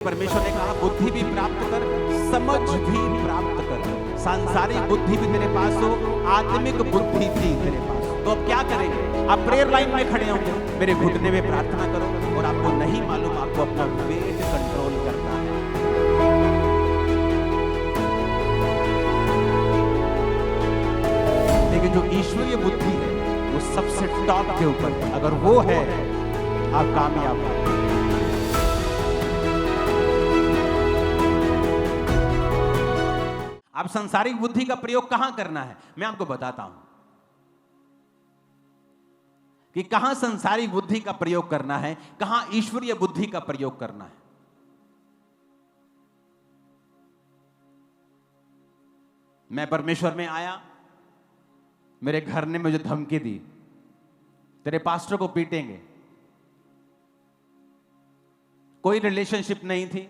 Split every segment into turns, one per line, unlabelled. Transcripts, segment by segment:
परमेश्वर ने कहा बुद्धि भी प्राप्त कर, समझ भी प्राप्त कर। सांसारिक बुद्धि भी तेरे पास हो, आत्मिक बुद्धि भी तेरे पास हो। तो अब क्या करेंगे? आप प्रेयर लाइन में खड़े होंगे, मेरे घुटने में प्रार्थना करो और आपको नहीं मालूम आपको अपना वेट कंट्रोल करना है। लेकिन जो ईश्वरीय बुद्धि है वो सबसे टॉप के ऊपर है। अगर वो है आप कामयाब हैं। अब सांसारिक बुद्धि का प्रयोग कहां करना है मैं आपको बताता हूं कि कहां सांसारिक बुद्धि का प्रयोग करना है, कहां ईश्वरीय बुद्धि का प्रयोग करना है। मैं परमेश्वर में आया, मेरे घर ने मुझे धमकी दी, तेरे पास्टर को पीटेंगे। कोई रिलेशनशिप नहीं थी,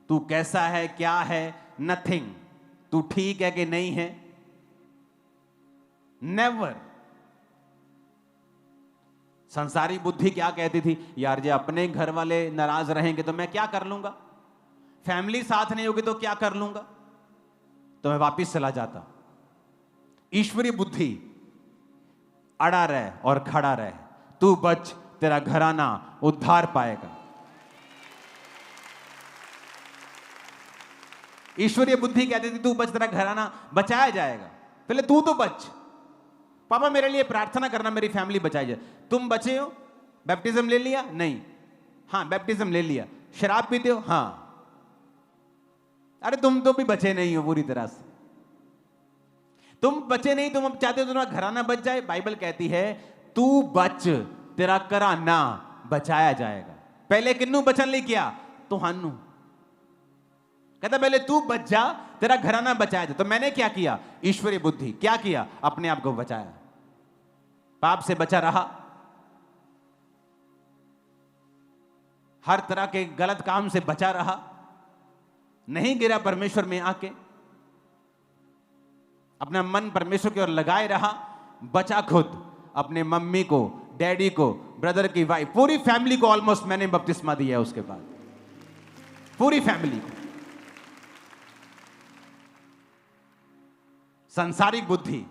तू कैसा है क्या है, नथिंग, तू ठीक है कि नहीं है, नेवर। संसारिक बुद्धि क्या कहती थी? यार जे अपने घर वाले नाराज रहेंगे तो मैं क्या कर लूंगा, फैमिली साथ नहीं होगी तो क्या कर लूंगा, तो मैं वापिस चला जाता। ईश्वरीय बुद्धि अड़ा रहे और खड़ा रहे, तू बच, तेरा घराना उद्धार पाएगा। ईश्वरीय बुद्धि कहती थी तू बच, तेरा घराना बचाया जाएगा। पहले तू तो बच, पापा मेरे लिए प्रार्थना करना मेरी फैमिली बचाई जाए। तुम बचे हो? बैप्टिज्म ले लिया? नहीं। हाँ बैप्टिज्म ले लिया। शराब पीते हो? हाँ। अरे तुम तो भी बचे नहीं हो पूरी तरह से, तुम बचे नहीं, तुम अब चाहते हो तुम्हारा घराना बच जाए। बाइबल कहती है तू बच, तेरा घराना बचाया जाएगा। पहले किन्नू बचन ले किया? तुहानू। कहता पहले तू बच जा, तेरा घराना बचाया जाए। तो मैंने क्या किया? ईश्वरीय बुद्धि क्या किया? अपने आप को बचाया, पाप से बचा रहा, हर तरह के गलत काम से बचा रहा, नहीं गिरा परमेश्वर में आके, अपना मन परमेश्वर की ओर लगाए रहा, बचा खुद, अपने मम्मी को, डैडी को, ब्रदर की वाइफ, पूरी फैमिली को ऑलमोस्ट मैंने बपतिस्मा दिया। उसके बाद पूरी फैमिली को। सांसारिक बुद्धि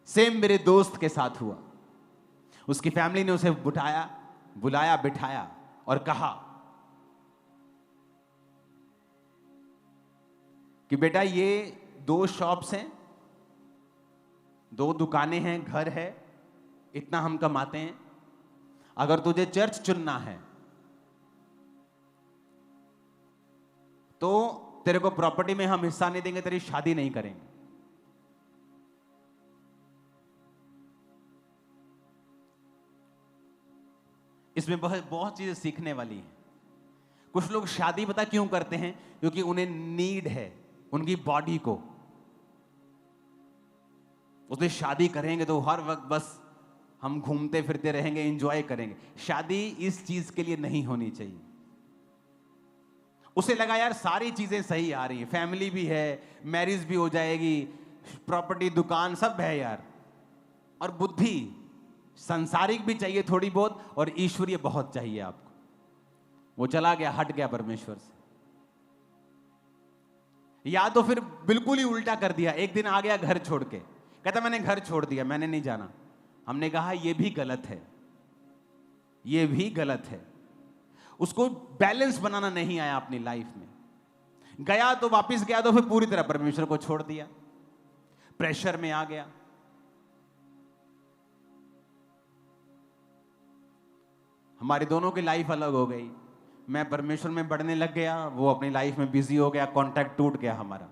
सेम मेरे दोस्त के साथ हुआ। उसकी फैमिली ने उसे बुलाया बिठाया और कहा कि बेटा ये 2 शॉप्स हैं, 2 दुकानें हैं, घर है, इतना हम कमाते हैं। अगर तुझे चर्च चुनना है तो तेरे को प्रॉपर्टी में हम हिस्सा नहीं देंगे, तेरी शादी नहीं करेंगे। इसमें बहुत चीजें सीखने वाली हैं। कुछ लोग शादी पता क्यों करते हैं? क्योंकि उन्हें नीड है उनकी बॉडी को। उसने शादी करेंगे तो हर वक्त बस हम घूमते फिरते रहेंगे, एंजॉय करेंगे। शादी इस चीज के लिए नहीं होनी चाहिए। उसे लगा यार सारी चीजें सही आ रही हैं, फैमिली भी है, मैरिज भी हो जाएगी, प्रॉपर्टी, दुकान सब है यार, और बुद्धि संसारिक भी चाहिए थोड़ी बहुत और ईश्वरीय बहुत चाहिए आपको। वो चला गया, हट गया परमेश्वर से। या तो फिर बिल्कुल ही उल्टा कर दिया। एक दिन आ गया घर छोड़ के, कहता मैंने घर छोड़ दिया, मैंने नहीं जाना। हमने कहा ये भी गलत है, ये भी गलत है। उसको बैलेंस बनाना नहीं आया अपनी लाइफ में। गया तो वापस गया तो फिर पूरी तरह परमेश्वर को छोड़ दिया, प्रेशर में आ गया। हमारी दोनों की लाइफ अलग हो गई। मैं परमेश्वर में बढ़ने लग गया, वो अपनी लाइफ में बिजी हो गया, कांटेक्ट टूट गया हमारा।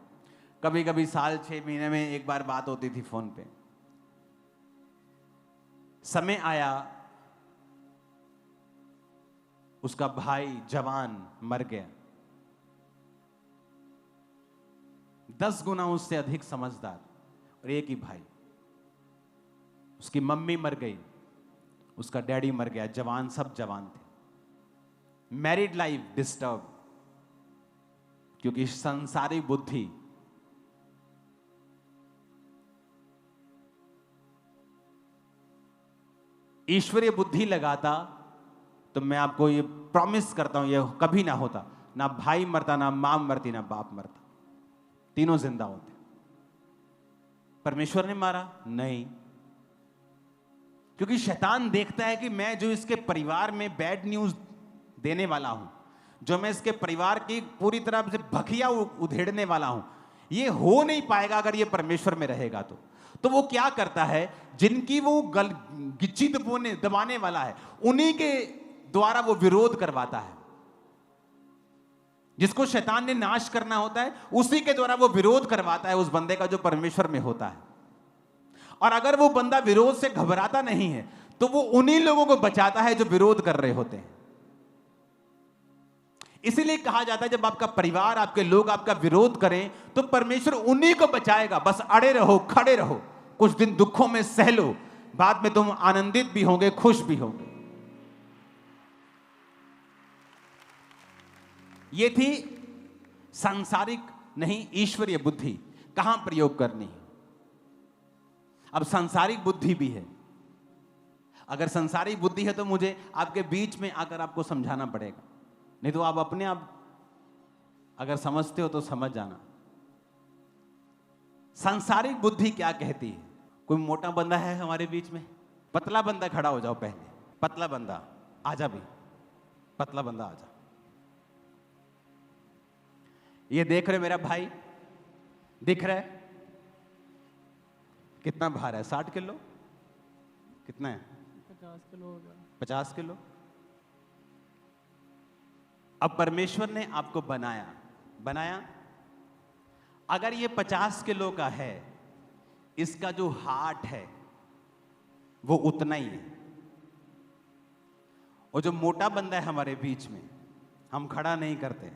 कभी कभी साल 6 महीने में एक बार बात होती थी फोन पे। समय आया, उसका भाई जवान मर गया, 10 गुना उससे अधिक समझदार, और एक ही भाई। उसकी मम्मी मर गई, उसका डैडी मर गया, जवान, सब जवान थे। मैरिड लाइफ डिस्टर्ब, क्योंकि संसारिक बुद्धि ईश्वरीय बुद्धि लगाता तो मैं आपको ये प्रॉमिस करता हूं ये कभी ना होता। ना भाई मरता, ना मां मरती, ना बाप मरता, तीनों जिंदा होते। परमेश्वर ने मारा? नहीं, क्योंकि शैतान देखता है कि मैं जो इसके परिवार में बैड न्यूज देने वाला हूं, जो मैं इसके परिवार की पूरी तरह से भखिया उधेड़ने वाला हूं, ये हो नहीं पाएगा अगर ये परमेश्वर में रहेगा। तो वो क्या करता है, जिनकी वो गिच्ची दबाने वाला है, उन्हीं के द्वारा वो विरोध करवाता है। जिसको शैतान ने नाश करना होता है, उसी के द्वारा वो विरोध करवाता है उस बंदे का जो परमेश्वर में होता है। और अगर वो बंदा विरोध से घबराता नहीं है, तो वो उन्हीं लोगों को बचाता है जो विरोध कर रहे होते हैं। इसीलिए कहा जाता है, जब आपका परिवार, आपके लोग आपका विरोध करें, तो परमेश्वर उन्हीं को बचाएगा। बस अड़े रहो, खड़े रहो, कुछ दिन दुखों में सह लो, बाद में तुम आनंदित भी होंगे, खुश भी होंगे। ये थी सांसारिक नहीं ईश्वरीय बुद्धि, कहां प्रयोग करनी है। अब सांसारिक बुद्धि भी है। अगर सांसारिक बुद्धि है तो मुझे आपके बीच में आकर आपको समझाना पड़ेगा, नहीं तो आप अपने आप अगर समझते हो तो समझ जाना। सांसारिक बुद्धि क्या कहती है? कोई मोटा बंदा है हमारे बीच में? पतला बंदा खड़ा हो जाओ पहले। पतला बंदा आजा भी, पतला बंदा आजा। ये देख रहे मेरा भाई, दिख रहा है कितना भार है? 60 किलो? कितना है?
50 किलो हो गया।
50 किलो। अब परमेश्वर ने आपको बनाया, अगर ये 50 किलो का है, इसका जो हार्ट है वो उतना ही है। और जो मोटा बंदा है हमारे बीच में, हम खड़ा नहीं करते,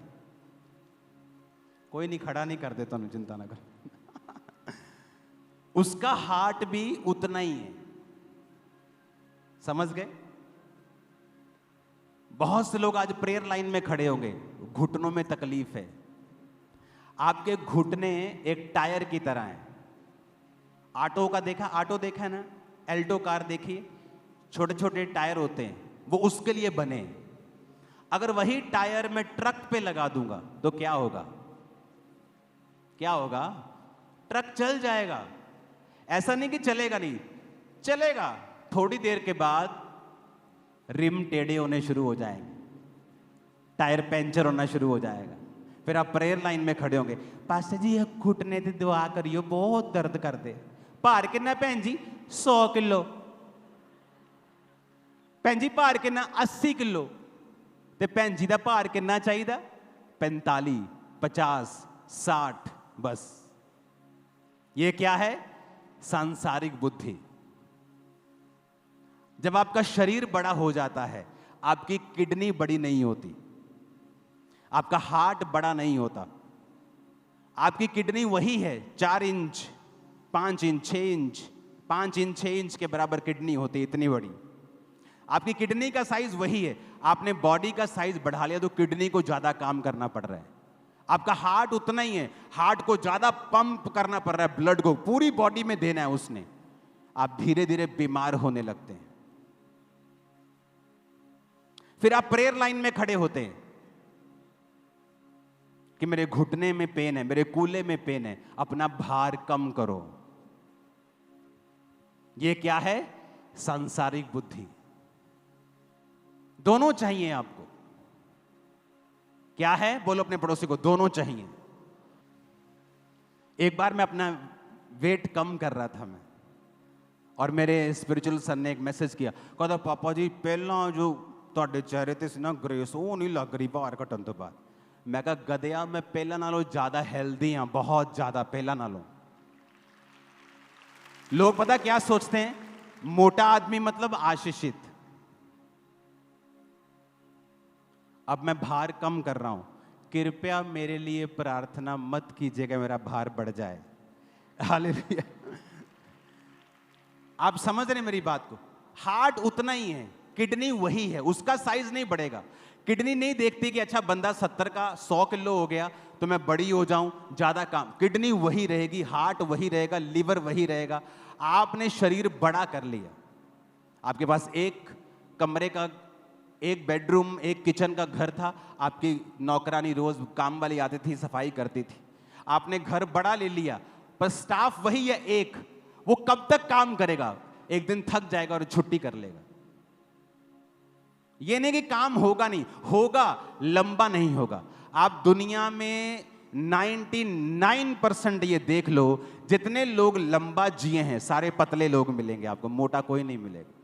कोई नहीं खड़ा नहीं कर देता, तो चिंता ना कर उसका हार्ट भी उतना ही है। समझ गए? बहुत से लोग आज प्रेयर लाइन में खड़े होंगे, घुटनों में तकलीफ है। आपके घुटने एक टायर की तरह हैं। ऑटो का ऑटो देखा है ना? एल्टो कार देखिए, छोटे छोटे टायर होते हैं, वो उसके लिए बने। अगर वही टायर मैं ट्रक पे लगा दूंगा तो क्या होगा? क्या होगा? ट्रक चल जाएगा। ऐसा नहीं कि चलेगा नहीं, चलेगा। थोड़ी देर के बाद रिम टेढ़े होने शुरू हो जाएंगे, टायर पंचर होना शुरू हो जाएगा। फिर आप प्रेयर लाइन में खड़े होंगे, पास्टर जी घुटने ते दुआ करियो, बहुत दर्द करते। भार कितना भैन जी? 100 किलो। भैन जी भार कितना? 80 किलो। ते भैन जी का भार कितना चाहिए? 45, 50, 60। बस ये क्या है? सांसारिक बुद्धि। जब आपका शरीर बड़ा हो जाता है, आपकी किडनी बड़ी नहीं होती, आपका हार्ट बड़ा नहीं होता। आपकी किडनी वही है, 4 inch, 5 inch, 6 inch, 5 inch, 6 inch के बराबर किडनी होती है, इतनी बड़ी। आपकी किडनी का साइज वही है। आपने बॉडी का साइज बढ़ा लिया तो किडनी को ज्यादा काम करना पड़ रहा है। आपका हार्ट उतना ही है, हार्ट को ज्यादा पंप करना पड़ रहा है, ब्लड को पूरी बॉडी में देना है उसने। आप धीरे धीरे बीमार होने लगते हैं। फिर आप प्रेयर लाइन में खड़े होते हैं कि मेरे घुटने में पेन है, मेरे कूल्हे में पेन है, अपना भार कम करो। ये क्या है? सांसारिक बुद्धि। दोनों चाहिए आपको। क्या है? बोलो अपने पड़ोसी को, दोनों चाहिए। एक बार मैं अपना वेट कम कर रहा था मैं, और मेरे स्पिरिचुअल सर ने एक मैसेज किया, कहता पापा जी पहला जो ਤੁਹਾਡੇ चेहरे ਤੇ ਸੀ ਨਾ ग्रेस, ਉਹ नहीं लग रही भार घटन तो बाद। मैं कहा गधया, मैं पहला नालों ज्यादा हेल्दी हाँ, बहुत ज्यादा पहला नालों। लोग पता क्या सोचते हैं? मोटा आदमी मतलब आशीषित। अब मैं भार कम कर रहा हूं, कृपया मेरे लिए प्रार्थना मत कीजिएगा मेरा भार बढ़ जाए। हालेलुया। आप समझ रहे मेरी बात को? हार्ट उतना ही है, किडनी वही है, उसका साइज नहीं बढ़ेगा। किडनी नहीं देखती कि अच्छा बंदा 70 का 100 किलो हो गया तो मैं बड़ी हो जाऊं, ज्यादा काम। किडनी वही रहेगी, हार्ट वही रहेगा, लीवर वही रहेगा। आपने शरीर बड़ा कर लिया, आपके पास एक कमरे का एक बेडरूम, एक किचन का घर था। आपकी नौकरानी रोज काम वाली आती थी, सफाई करती थी। आपने घर बड़ा ले लिया, पर स्टाफ वही है एक। वो कब तक काम करेगा? एक दिन थक जाएगा और छुट्टी कर लेगा। ये नहीं कि काम होगा नहीं, होगा, लंबा नहीं होगा। आप दुनिया में 99% ये देख लो, जितने लोग लंबा जिए हैं सारे पतले लोग मिलेंगे आपको, मोटा कोई नहीं मिलेगा।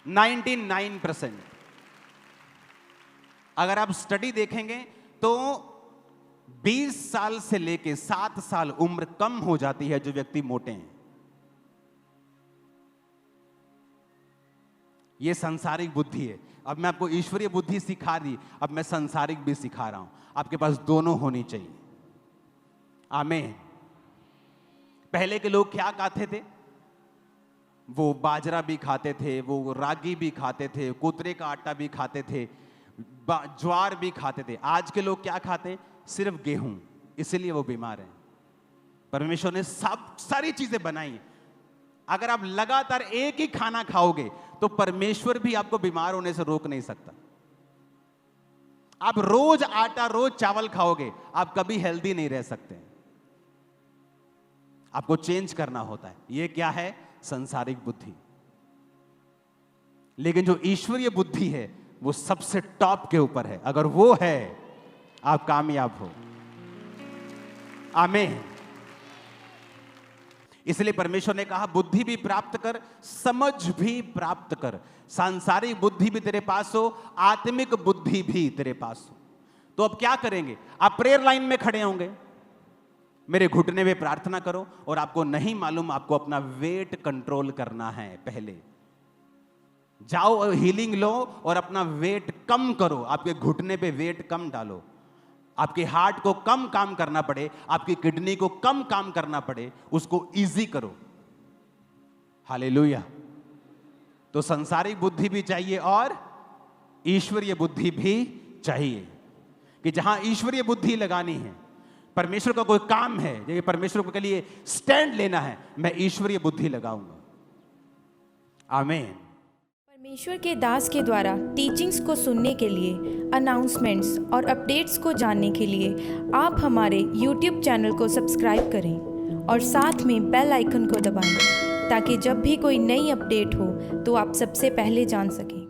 99%। अगर आप स्टडी देखेंगे तो 20 साल से लेके 7 साल उम्र कम हो जाती है जो व्यक्ति मोटे हैं। यह सांसारिक बुद्धि है। अब मैं आपको ईश्वरीय बुद्धि सिखा दी, अब मैं सांसारिक भी सिखा रहा हूं। आपके पास दोनों होनी चाहिए। आमीन। पहले के लोग क्या खाते थे? वो बाजरा भी खाते थे, वो रागी भी खाते थे, कोतरे का आटा भी खाते थे, ज्वार भी खाते थे। आज के लोग क्या खाते? सिर्फ गेहूं। इसलिए वो बीमार हैं। परमेश्वर ने सारी चीजें बनाई। अगर आप लगातार एक ही खाना खाओगे तो परमेश्वर भी आपको बीमार होने से रोक नहीं सकता। आप रोज आटा, रोज चावल खाओगे, आप कभी हेल्दी नहीं रह सकते। आपको चेंज करना होता है। यह क्या है? सांसारिक बुद्धि। लेकिन जो ईश्वरीय बुद्धि है वो सबसे टॉप के ऊपर है। अगर वो है, आप कामयाब हो। आमीन। इसलिए परमेश्वर ने कहा बुद्धि भी प्राप्त कर, समझ भी प्राप्त कर। सांसारिक बुद्धि भी तेरे पास हो, आत्मिक बुद्धि भी तेरे पास हो। तो अब क्या करेंगे? आप प्रेयर लाइन में खड़े होंगे, मेरे घुटने में प्रार्थना करो। और आपको नहीं मालूम, आपको अपना वेट कंट्रोल करना है। पहले जाओ, हीलिंग लो और अपना वेट कम करो। आपके घुटने पे वेट कम डालो। आपके हार्ट को कम काम करना पड़े, आपकी किडनी को कम काम करना पड़े, उसको इजी करो। हालेलुया। तो सांसारिक बुद्धि भी चाहिए और ईश्वरीय बुद्धि भी चाहिए। कि जहां ईश्वरीय बुद्धि लगानी है, परमेश्वर का कोई काम है, ये परमेश्वर के लिए स्टैंड लेना है, मैं ईश्वरीय बुद्धि लगाऊंगा। आमीन।
परमेश्वर के दास के द्वारा टीचिंग्स को सुनने के लिए, अनाउंसमेंट्स और अपडेट्स को जानने के लिए आप हमारे YouTube चैनल को सब्सक्राइब करें और साथ में बेल आइकन को दबाएं, ताकि जब भी कोई नई अपडेट हो तो आप सबसे पहले जान सकें।